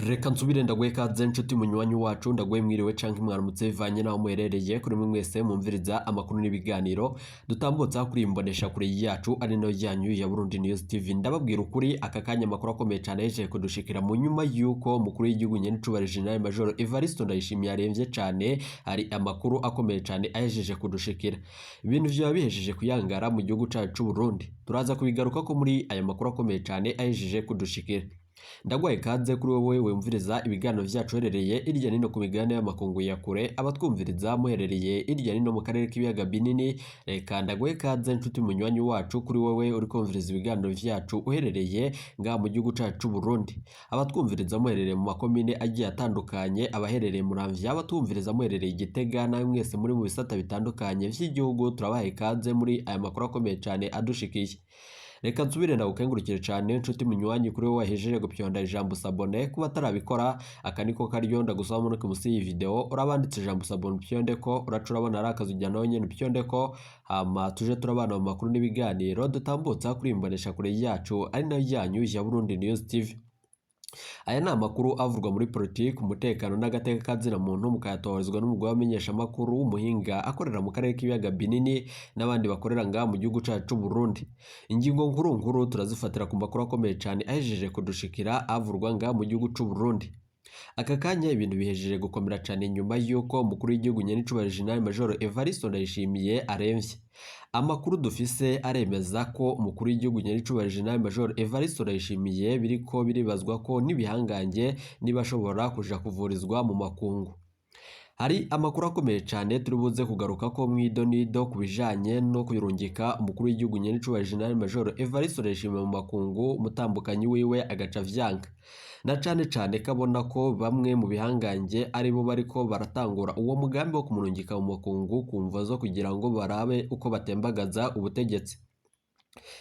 Reka nsubire ndaguhe kaze nshuti munywanyi wacu ndaguhe mwiriwe canke mwaramutse bivanye naho muherereye kuri mwe mwese mumviriza amakuru n'ibiganiro dutambutsa kuri imbonesha kure yacu ari no yanyu ya Burundi News TV. Ndababwira ukuri aka kanya amakuru akomeye cyane yeje kudushikira mu nyuma yuko mukuru w'igihugu nyene cubari General Major Evariste Ndayishimiye aremvye cyane, hari amakuru akomeye cyane ayejeje kudushikira. Ibintu vyo bihejeje kuyangara mu gihugu cacu Burundi. Turaza kubigaruka ko muri aya makuru akomeye cyane ayejeje kudushikira. Ndagwaye kaze kuri wowe wumviriza ibiganiro vyacu herereye irya nino ku migabane y'amakungu ya kure, abatwumviriza muherereye irya nino mu karere k'ibiyaga binini. Reka ndagwaye kaze nshuti munywanyi wacu kuri wowe uri kumviriza ibiganiro vyacu uherereye nga mu gihugu cacu Burundi, abatwumviriza muherereye mu makomine agiye atandukanye, abaherereye Muramvya, abatwumviriza muherereye Gitega, nawe mwese muri mu bisata bitandukanye vy'igihugu turabaye kaze muri aya makuru akomeye cyane adushikiye. Reka nsubire ndagukengurukire cyane nshuti munywanyi kuri wowe wahejeje gupyonda ijambo sabone, kuba tarabikora akaniko karyo ndagusaba muri munsi iyi video urabanditse ijambo sabone pyonde ko uracurabona ari akazu jya nawe nyene pyonde ko hama tuje turabana mu makuru n'ibiganiro dutambutsa kuri imbonesha kure yacu ari nayo yanyu ya Burundi News TV. Aya ni amakuru avurwa muri politiki, umutekano n'agateka kazina muntu mukayatoherezwa n'umugwa wamenyesha amakuru w'umuhinga akorera mu karere k'ibiyaga binini n'abandi bakorera nga mu gihugu cacu Burundi. Ingingo nkuru turazifatira ku makuru akomeye cyane ahejeje kudushikira avurwa nga mu gihugu c'u Burundi. Aka kanya ibintu bihejeje gukomera cyane nyuma yuko umukuru w'igihugu nyene cubari General Major Evariste Ndayishimiye aremvye. Amakuru dufise aremeza ko umukuru w'igihugu nyene cubari General Major Evariste Ndayishimiye biriko biribazwa ko nibihangange nibashobora kuja kuvurizwa mu makungu. Hari amakuru akomeye cyane turibuze kugaruka ko mwidonido kubijanye no kuyirungika umukuru w'igihugu nyene cubari General Major Evariste Ndayishimiye mu makungu, mutambukanyi wiwe agaca vyanga. Na cane kabona ko bamwe mu bihangange ari bo bariko baratangura uwo mugambi wo kumurungika mu makungu kumva zo kugira ngo barabe uko batembagaza ubutegetsi.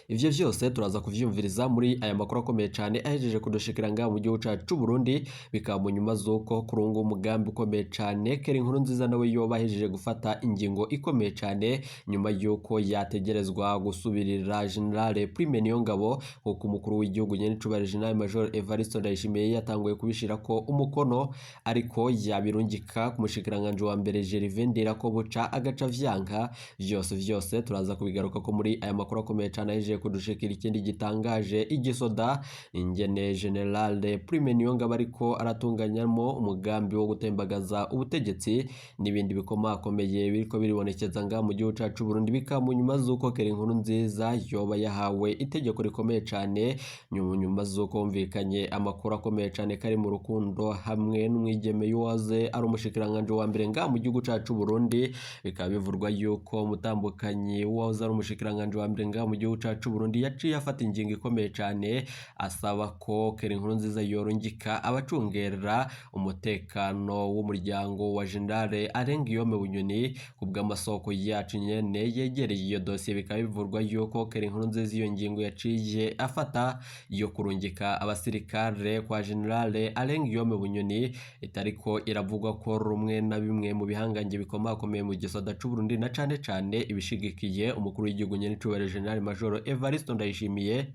Ivyo vyose turaza kuvyumviriza muri aya makuru akomeye cyane ahejeje kudushikira nga mu gihugu cacu Burundi, bikaba mu nyuma zuko kurunga umugambi ukomeye cyane Nkurunziza nawe yoba ahejeje gufata ingingo ikomeye cyane nyuma yuko yategerezwa gusubirira General Prime Niyongabo kuko umukuru w'igihugu nyene cubari General Major Evariste Ndayishimiye yatanguye kubishira ko umukono, ariko yabirungika ku mushikiranganje wa mbere Gervais ko buca agaca vyanka. Vyose turaza kubigaruka ko muri aya makuru akomeye cyane ahejeje kudushikira. Ikindi gitangaje igisoda ingene General Prime Niyongabo ariko aratunganyamo umugambi wo gutembagaza ubutegetsi n'ibindi bikomakomeye biriko biribonekeza nga mu gihugu cacu Burundi, bikaba mu nyuma zuko Nkurunziza yoba yahawe itegeko rikomeye cyane nyuma zuko humvikanye amakuru akomeye cyane kari mu rukundo hamwe n'umwigeme yuwaze ari umushikiranganje wa mbere nga mu gihugu cacu Burundi. Bikaba bivurwa yuko mutambukanyi wahoze ari umushikiranganje wa mbere nga mu gihugu cacu Burundi yaciye afata ingingo ikomeye cyane asaba ko Nkurunziza yorungika abacungera umutekano w'umuryango wa General Arengiyome Bunyoni kubw'amasoko yacu nyene yegereye iyo dosiye. Bikaba bivurwa yuko Nkurunziza iyo ngingo yaciye afata yo kurungika abasirikare kwa General Arengiyome Bunyoni itariko iravugwa ko rumwe na bimwe mu bihangange bikomakomeye mu gisoda c'u Burundi na cane ibishigikiye umukuru w'igihugu nyene cubari General Major Evariste Ndayishimiye.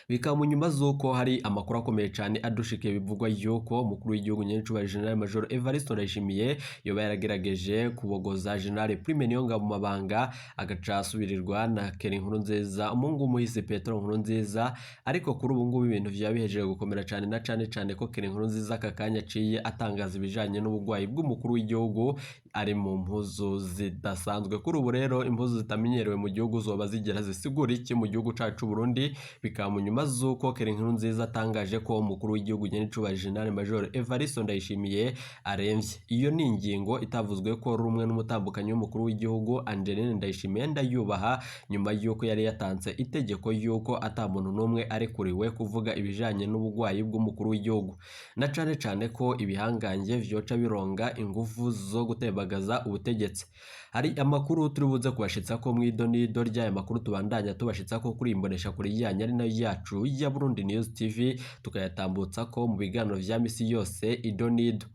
Bikaba mu nyuma zuko hari amakuru akomeye cyane adushikiye bivugwa yuko umukuru w'igihugu nyene cubari General Major Evariste Ndayishimiye yoba yaragerageje kubogoza General Prime Niyongabo mu mabanga agaca asubirirwa na Nkurunziza umungu umuhisi Petro Nkurunziza. Ariko kuri ubu ngubu ibintu vyabihejeje gukomera cyane na cane ko Nkurunziza aka kanya aciye atangaza ibijanye n'ubugwayi bw'umukuru w'igihugu ari mu mpuzu zidasanzwe. Kuri ubu rero impuzu zitamenyerewe mu gihugu zoba zigera zisigura iki mu gihugu cacu Burundi. Bikaba mu nyuma zuko Nkurunziza atangaje ko umukuru w'igihugu nyene cubari General Major Evariste Ndayishimiye aremvye. Iyo ni ingingo itavuzwe ko rumwe n'umutambukanyi w'umukuru w'igihugu Angeline Ndayishimiye ndayubaha nyuma yuko yari yatanze itegeko yuko ata muntu n'umwe arekuriwe kuvuga ibijanye n'ubugwayi bw'umukuru w'igihugu, na cane ko ibihangange vyoca bironga ingufu zo gutembagaza ubutegetsi. Hari amakuru turibuze kubashitsa ko mwidonido ry'aya makuru tubandanya tubashitsa ko kuri imbonesha kuri yanyu ari nayo yacu ya Burundi News TV, tukayatambutsa ko mu biganiro vya misi yose idonido.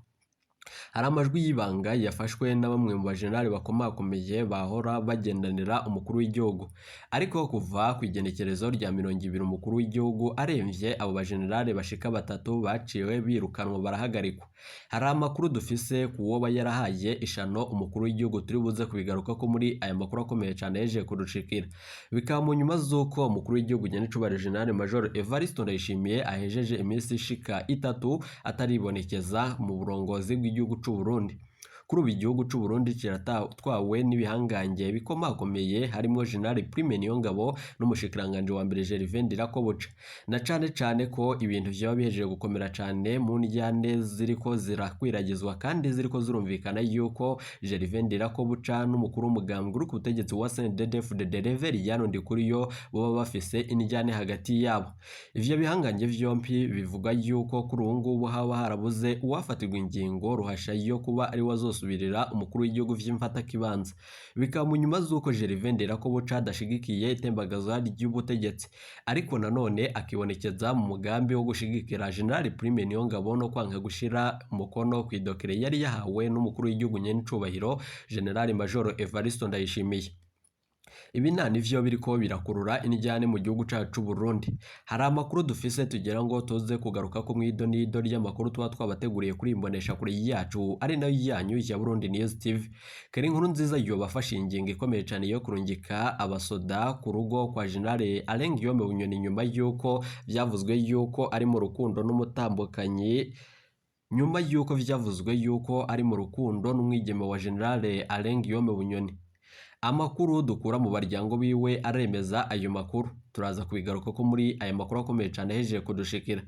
hari amajwi y'ibanga yafashwe na bamwe mu bajenerali bakomakomeye bahora bagendanira umukuru w'igihugu, ariko kuva ku igenekerezo rya 20 umukuru w'igihugu aremvye abo bajenerali bashika 3 baciwe birukanwa barahagarikwa. Hari amakuru dufise kuwoba yarahaye ishano umukuru w'igihugu turi buze kubigaruka ko muri aya makuru akomeye cyane yeje kudushikira. Bikaba mu nyuma z'uko umukuru w'igihugu nyenicubahiro General Major Evariste Ndayishimiye ahejeje iminsi ishika 3 ataribonekeza mu burongozi bw'igihugu c'u Burundi. Kuri ubu igihugu c'u Burundi kiratwawe n'ibihangange bikomakomeye harimo General Prime Niyongabo n'umushikiranganje wa mbere Gervais Ndirakobuca, na cane ko ibintu vyo bihejeje gukomera cane mu njyane ziriko zirakwiragizwa kandi ziriko zirumvikana yuko Gervais Ndirakobuca n'umukuru w'umugambwe uri ku butegetsi wa CNDD-FDD Reveriyano Ndikuriyo boba bafise injyane hagati yabo. Ivyo bihangange vyompi bivuga yuko kuri ubu ngubu haba harabuze uwafatirwa ingingo ruhasha yo kuba ari wazosubirira umukuru w'igihugu vy'imfata kibanza. Bikaba mu nyuma z'uko Gervais Ndirakobuca adashigikiye itembagazo ry'ubutegetsi, ariko nanone akibonekeza mu mugambi wo gushigikira General Prime Niyongabo no kwanka gushira umukono ku idokere yari yahawe n'umukuru w'igihugu nyenicubahiro General Major Evariste Ndayishimiye. Ibi nta nivyo biriko birakurura injyane mu gihugu cacu Burundi. Hari amakuru dufise tugera ngo tuze kugaruka ko mwido nido ry'amakuru tuba twabateguriye kuri imbonesha kuri yacu ari nayo yanyu ya Burundi News TV. Keri Nkurunziza yobafashe ingingo ikomeye cyane yo kurungika abasoda ku rugo kwa General Alengiyome Bunyoni nyuma yuko byavuzwe yuko ari mu rukundo n'umutambukanyi nyuma yuko vyavuzwe yuko ari mu rukundo n'umwigeme wa General Alengiyome Bunyoni. Amakuru dukura mu baryango biwe aremeza ayo makuru, turaza kubigaruka ko muri aya makuru akomeye cyane hejeje kudushikira.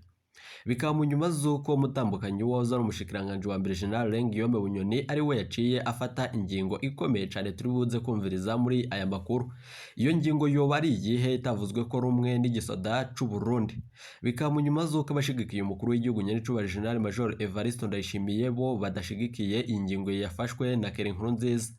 Bikaba mu nyuma z'uko mutambukanyi woza n'umushikiranganje wa mbere General Alengiyome Bunyoni ari we yaciye afata ingingo ikomeye cyane turi buze kumviriza muri aya makuru. Iyo ngingo yoba ari iyihe itavuzwe ko rumwe n'igisoda c'u Burundi. Bikaba mu nyuma z'uko abashigikiye umukuru w'igihugu nyenicubahiro General Major Evariste Ndayishimiye bo badashigikiye ingingo yafashwe na Keri Nkurunziza.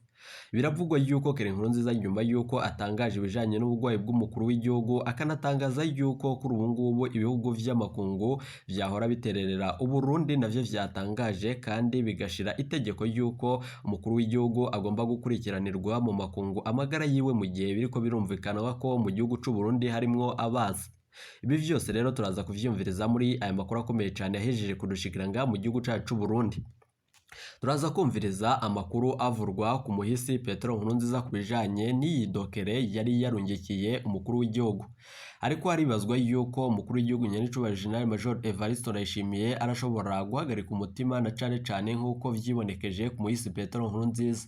Biravugwa yuko Keri Nkurunziza nyuma yuko atangaje ibijanye n'ubugwayi bw'umukuru w'igihugu akanatangaza yuko kuri ubu ngubu ibihugu vy'amakungu vyahora bitererera Uburundi navyo vyatangaje kandi bigashira itegeko yuko umukuru w'igihugu agomba gukurikiranirwa mu makungu amagara yiwe mu gihe biriko birumvikana ko mu gihugu c'u Burundi harimwo abazi. Ibi vyose rero turaza kuvyumviriza muri aya makuru akomeye cyane yahejeje kudushikira nga mu gihugu cacu Burundi. Turaza kumviriza amakuru avurwa ku muhisi Petero Nkurunziza kubijanye n'iyi dokere yari yarungikiye umukuru w'igihugu. Ariko haribazwa yuko umukuru w'igihugu nyenicubahiro General Major Evariste Ndayishimiye arashobora guhagarika umutima na cane nk'uko vyibonekeje ku muhisi Petero Nkurunziza.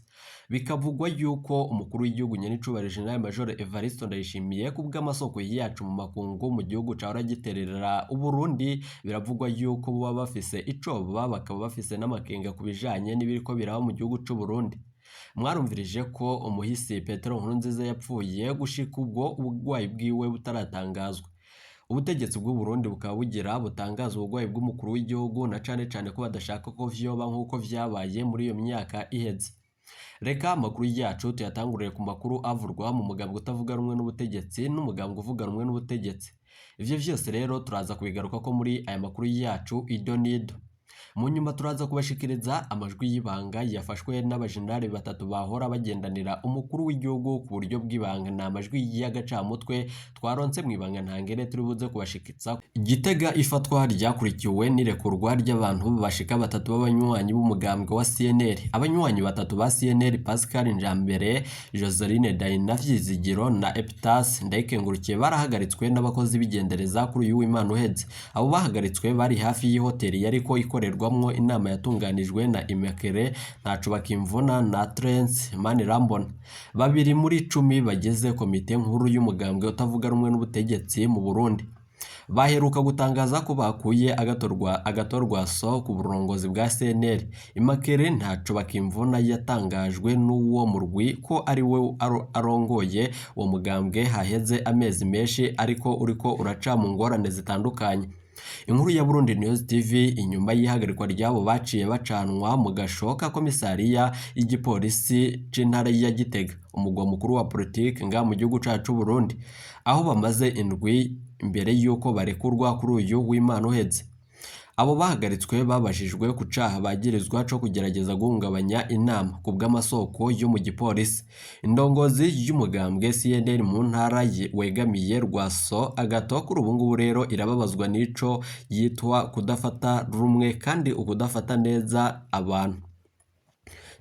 Bikavugwa yuko umukuru w'igihugu nyenicubahiro General Major Evariste Ndayishimiye kubw'amasoko yacu mu makungu mu gihugu cahora gitererera Uburundi, biravugwa yuko baba bafise icoba bakaba bafise n'amakenga kubijanye n'ibiriko biraba mu gihugu c'u Burundi. Mwarumvirije ko umuhisi Petero Nkurunziza yapfuye gushika ubwo ubugwayi bwiwe butaratangazwa. Ubutegetsi bw'u Burundi bukaba bugira butangaza ubugwayi bw'umukuru w'igihugu na cane ko badashaka ko vyoba nk'uko vyabaye muri iyo myaka iheze. Reka amakuru yacu tuyatangurire ku makuru avurwa mu mugambwe utavuga rumwe n'ubutegetsi n'umugambwe uvuga rumwe n'ubutegetsi. Ivyo vyose rero turaza kubigaruka ko muri aya makuru yacu ido nido. Mu nyuma turaza kubashikiriza amajwi y'ibanga yafashwe n'abajenerali 3 bahora bagendanira umukuru w'igihugu ku buryo bw'ibanga. Na amajwi y'agacamutwe twaronse mu ibanga ntangere turi buze kubashikitsa. Gitega ifatwa ryakurikiwe n'irekurwa ry'abantu bashika 3 b'abanywanyi b'umugambwe wa CNL. Abanywanyi 3 ba CNL Pascal Njambere, Joseline Dainavyizigiro na Epitas Ndayikengurukiye barahagaritswe n'abakozi b'igendereza kuri uyu w'Imana uheze. Abo bahagaritswe bari hafi y'ihoteli yariko ikorerwamwo inama yatunganijwe na Imekere ntaco bakimvuna na Trence Manirambona. 2 muri 10 bageze komite nkuru y'umugambwe utavuga rumwe n'ubutegetsi mu Burundi. Baheruka gutangaza ko bakuye agatorwa so ku burongozi bwa CNL. Imekere ntaco bakimvuna yatangajwe n'uwo murwi ko ari we arongoye uwo mugambwe haheze amezi menshi ariko uriko uraca mu ngorane zitandukanye. Inkuru ya Burundi News TV inyuma y'ihagarikwa ryabo baciye bacanwa mu gashoka komisariya y'igipolisi c'intara ya Gitega, umugwa mukuru wa politike nga mu gihugu cacu Burundi, aho bamaze indwi imbere yuko barekurwa kuri uyu w'Imana uheze. abo bahagaritswe babajijwe ku caha bagirizwa co kugerageza guhungabanya inama ku bw'amasoko yo mu gipolisi. Indongozi y'umugambwe CNL mu ntara wegamiye Rwaso Agato kuri ubu ngubu rero irababazwa n'ico yitwa kudafata rumwe kandi ukudafata neza abantu.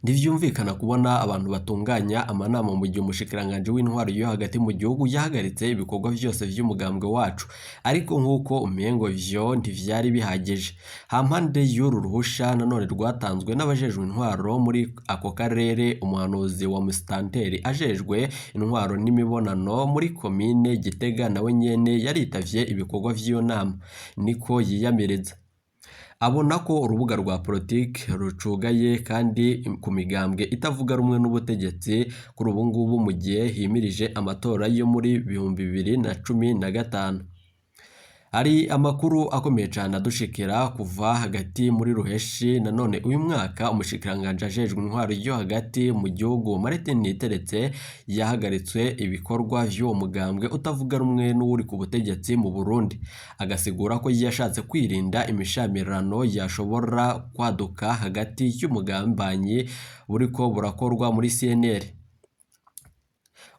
Ndivyumvikana kubona abantu batunganya amanama mu gihe umushikiranganje w'intwaro yo hagati mu gihugu yahagaritse ibikorwa vyose vy'umugambwe wacu, ariko nk'uko umengo vyo ntivyari bihagije. Hampande y'uru ruhusha nanone rwatanzwe n'abajejwe intwaro muri ako karere, umuhanuzi wa musitanteri ajejwe intwaro n'imibonano muri komine Gitega nawe nyene yaritavye ibikorwa vy'iyo nama, niko yiyamiriza. Abona ko urubuga rwa politiki rucugaye kandi ku migambwe itavuga rumwe n'ubutegetsi kuri ubu ngubu mu gihe himirije amatora yo muri 2015. Hari amakuru akomeye cyane adushikira kuva hagati muri ruheshi. Nanone uyu mwaka umushikiranganje ajejwe intwaro yo hagati mu gihugu Martin Niteretse yahagaritswe ibikorwa vy'uwo mugambwe utavuga rumwe n'uri ku butegetsi mu Burundi, agasigura ko yashatse kwirinda imishamirano yashobora kwaduka hagati y'umugambanyi buriko burakorwa muri CNL.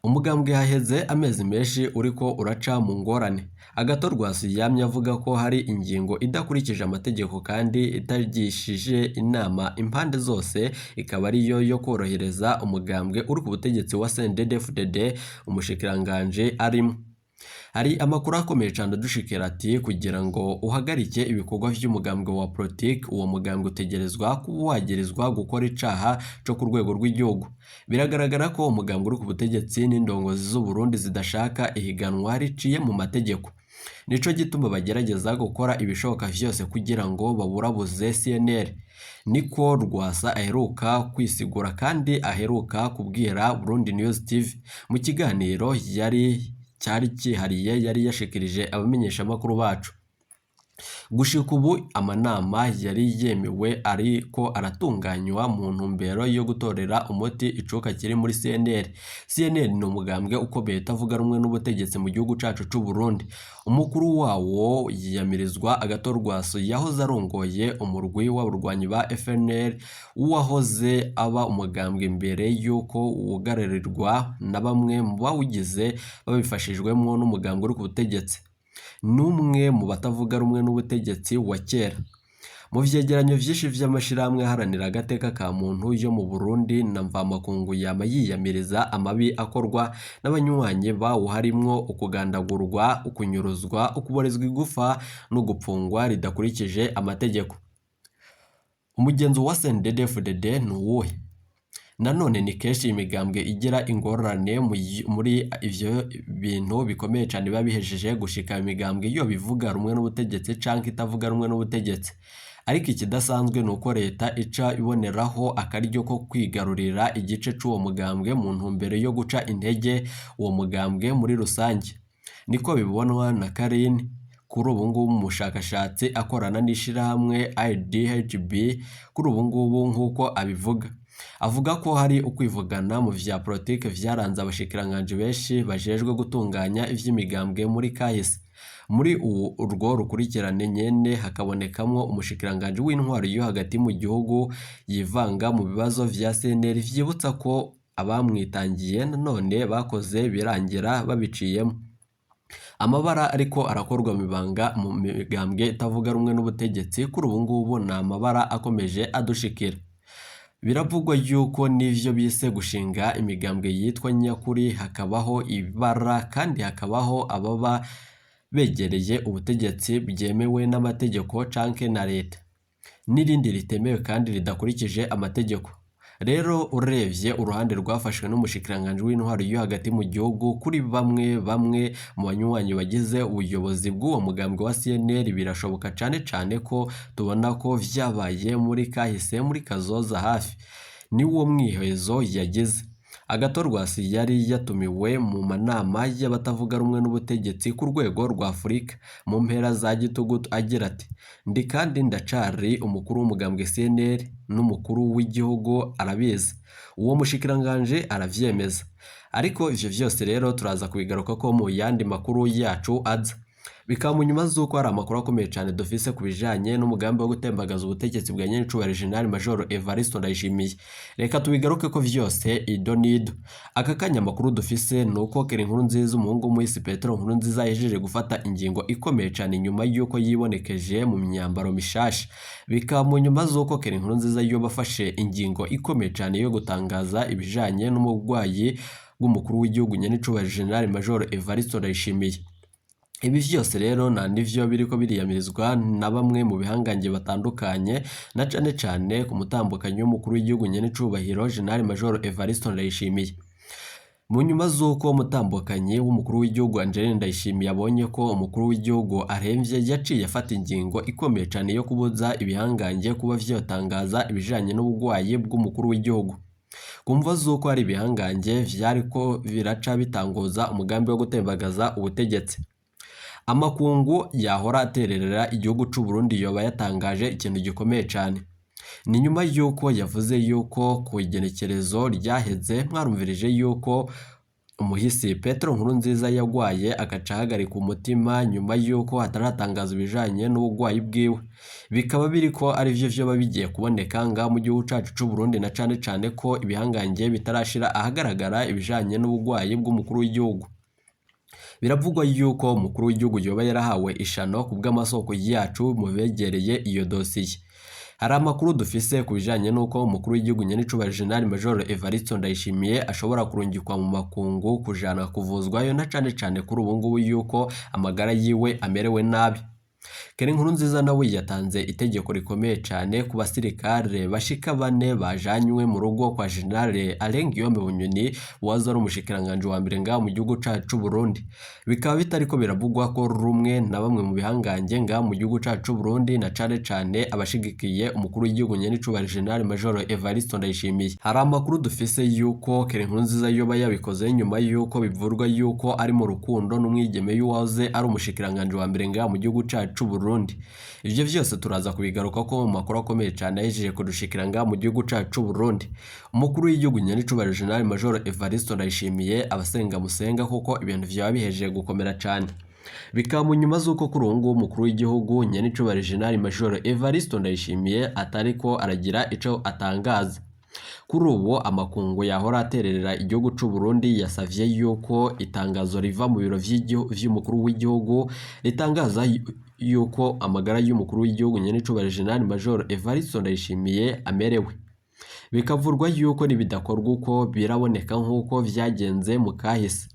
Umugambwe haheze amezi menshi uriko uraca mu ngorane. Agato Rwasi yamye avuga ko hari ingingo idakurikije amategeko kandi itagishije inama impande zose, ikaba ariyo yo korohereza umugambwe uri ku butegetsi wa CNDD-FDD umushikiranganje arimo. Hari amakuru akomeye cyane adushikira ati kugira ngo uhagarike ibikorwa vy'umugambwe wa politiki, uwo mugambwe utegerezwa kuba wagirizwa gukora icaha co ku rwego rw'igihugu. Biragaragara ko umugambwe uri ku butegetsi n'indongozi z'u Burundi zidashaka ihiganwa riciye mu mategeko. Nico gituma bagerageza gukora ibishoboka vyose kugira ngo baburabuze CNL. Niko Rwasa aheruka kwisigura kandi aheruka kubwira Burundi News TV mu kiganiro cyari kihariye yari yashikirije abamenyesha makuru bacu. Gushika ubu amanama yari yemewe ariko aratunganywa mu ntumbero yo gutorera umuti icuka kiri muri CNL. CNL ni umugambwe ukomeye utavuga rumwe n'ubutegetsi mu gihugu cacu c'u Burundi. Umukuru wawo yiyamirizwa Agato Rwaso yahoze arongoye umurwi w'abarwanyi ba FNL, uwahoze aba umugambwe imbere yuko wugararirwa na bamwe mu bawugize babifashijwemo n'umugambwe uri ku butegetsi. Numwe mu batavuga rumwe n'ubutegetsi wa kera. Mu vyegeranyo vyinshi vy'amashirahamwe aharanira agateka ka muntu yo mu Burundi na mvamakungu yama yiyamiriza amabi akorwa n'abanywanyi bawo, harimwo ukugandagurwa, ukunyuruzwa, ukuborezwa igufa no gupfungwa ridakurikije amategeko. Umugenzo wa CNDD-FDD ni uwuhe? Nanone ni kenshi imigambwe igira ingorane muri ivyo bintu bikomeye cyane babihejeje gushika imigambwe iyo bivuga rumwe n'ubutegetsi canke itavuga rumwe n'ubutegetsi. Ariko ikidasanzwe nuko leta ica iboneraho akaryo ko kwigarurira igice c'uwo mugambwe mu ntumbero yo guca intege uwo mugambwe muri rusange. Niko bibonwa na Karin kuri ubu ngubu umushakashatsi akorana n'ishirahamwe IDHB kuri ubu ngubu nk'uko abivuga. Avuga ko hari ukwivugana mu vya politike vyaranze abashikiranganje benshi bajejwe gutunganya ivy'imigambwe muri kahise. Muri urwo rukurikirane nyene hakabonekamwo umushikiranganje w'intwaro yo hagati mu gihugu yivanga mu bibazo vya CNL, vyibutsa ko abamwitangiye none bakoze birangira babiciyemo. Amabara ariko arakorwa mu migambwe itavuga rumwe n'ubutegetsi kuri ubu ngubu na amabara akomeje adushikira. Biravugwa yuko n'ivyo bise gushinga imigambwe yitwa nyakuri hakabaho ibara kandi hakabaho ababa begereye ubutegetsi byemewe n'amategeko canke na leta, n'irindi ritemewe kandi ridakurikije amategeko. Rero urevye uruhande rwafashwe n'umushikiranganje w'intwaro yo hagati mu gihugu kuri bamwe mu banywanyi bagize ubuyobozi bw'uwo mugambwe wa CNL, birashoboka cane ko tubona ko vyabaye muri kahise muri kazoza hafi. Ni wo mwihezo yagize. Agato Rwasi yari yatumiwe mu manama y'abatavuga rumwe n'ubutegetsi ku rwego rwa Afurika mu mpera za gitugutu agira ati ndi kandi ndacari umukuru w'umugambwe CNL n'umukuru w'igihugu arabizi. Uwo mushikiranganje aravyemeza. Ariko ivyo vyose rero turaza kubigaruka ko mu yandi makuru yacu aza. bikaba mu nyuma z'uko hari amakuru akomeye cyane dufise ku bijanye n'umugambi wo gutembagaza ubutegetsi bwa nyenicubahiro General Major Evariste Ndayishimiye. Reka tubigaruke ko vyose ido nido. Aka kanya amakuru dufise nuko Nkurunziza umuhungu w'umuhisi Petero Nkurunziza yejeje gufata ingingo ikomeye cyane nyuma yuko yibonekeje mu myambaro mishasha. Bikaba mu nyuma z'uko Nkurunziza yo bafashe ingingo ikomeye cyane yo gutangaza ibijanye n'umugwayi w'umukuru w'igihugu nyenicubahiro General Major Evariste Ndayishimiye. Ibi vyose rero na nivyo biriko biriyamirizwa na bamwe mu bihangange batandukanye na cane cane ku mutambukanyi w'umukuru w'igihugu nyenicubahiro General Major Evariste Ndayishimiye. Mu nyuma z'uko mutambukanyi w'umukuru w'igihugu Angeline Ndayishimiye abonye ko umukuru w'igihugu aremvye, yaciye afata ingingo ikomeye cyane yo kubuza ibihangange kuba vyotangaza ibijanye n'ubugwayi bw'umukuru w'igihugu. Kumva z'uko hari ibihangange vyariko biraca bitanguza umugambi wo gutembagaza ubutegetsi. Amakungu yahora atererera igihugu c'u Burundi yoba yatangaje ikintu gikomeye cyane. Ni nyuma yuko yavuze yuko ku igenekerezo ryaheze mwarumvirije yuko umuhisi Petero Nkurunziza yagwaye agaca ahagarika umutima nyuma yuko hataratangaza ibijanye n'ubugwayi bwiwe. Bikaba biriko ari vyo vyoba bigiye kuboneka nga mu gihugu cacu c'u Burundi na cane cane ko ibihangange bitarashira ahagaragara ibijanye n'ubugwayi bw'umukuru w'igihugu. Biravugwa yuko umukuru w'igihugu yoba yarahawe ishano kubw'amasoko yacu mu begereye iyo dosiye. Hari amakuru dufise ku bijanye n'uko umukuru w'igihugu nyenicubahiro General Major Evariste Ndayishimiye ashobora kurungikwa mu makungu kujana kuvuzwayo na cane cane kuri ubu ngubu yuko amagara yiwe amerewe nabi. Nkurunziza nawe yatanze itegeko rikomeye cyane ku basirikare bashika 4 bajanywe mu rugo kwa General Guillaume Bunyoni waza ari umushikiranganje wa mbere nga mu gihugu cacu Burundi. Bikaba bitariko biravugwa ko rumwe na bamwe mu bihangange nga mu gihugu cacu Burundi na cane cane abashigikiye umukuru w'igihugu nyenicubahiro General Major Evariste Ndayishimiye. Hari amakuru dufise yuko Nkurunziza yoba yabikoze nyuma yuko bivurwa yuko ari mu rukundo n'umwigeme y'uwaze ari umushikiranganje wa mbere nga mu gihugu cacu Burundi. Ivyo vyose turaza kubigaruka ko mu makuru akomeye cyane yejeje kudushikira nga mu gihugu cacu Burundi. Umukuru w'igihugu nyenicubahiro General Major Evariste Ndayishimiye abasenga musenga kuko ibintu vyaba bihejeje gukomera cyane. Bikaba mu nyuma z'uko kuri ubu ngubu umukuru w'igihugu nyenicubahiro General Major Evariste Ndayishimiye atariko aragira ico atangaza. Kuri ubu amakungu yahora atererera igihugu c'u Burundi yasavye yuko itangazo riva mu biro vy'umukuru w'igihugu ritangaza yuko amagara y'umukuru w'igihugu nyenicubahiro General Major Evariste Ndayishimiye amerewe. Bikavurwa yuko nibidakorwa uko biraboneka nk'uko vyagenze mu kahise.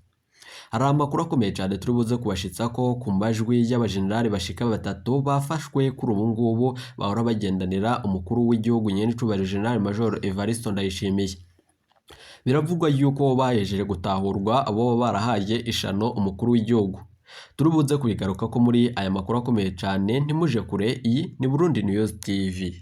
Hari amakuru akomeye cyane turi buze kubashitsa ko ku majwi y'abajenerali bashika 3 bafashwe kuri ubu ngubu bahora bagendanira umukuru w'igihugu nyenicubahiro General Major Evariste Ndayishimiye. Biravugwa yuko bahejeje gutahurwa abo barahaye ishano umukuru w'igihugu. Turubuze kubigaruka ko muri aya makuru akomeye cyane, ntimuje kure. Iyi ni Burundi News TV.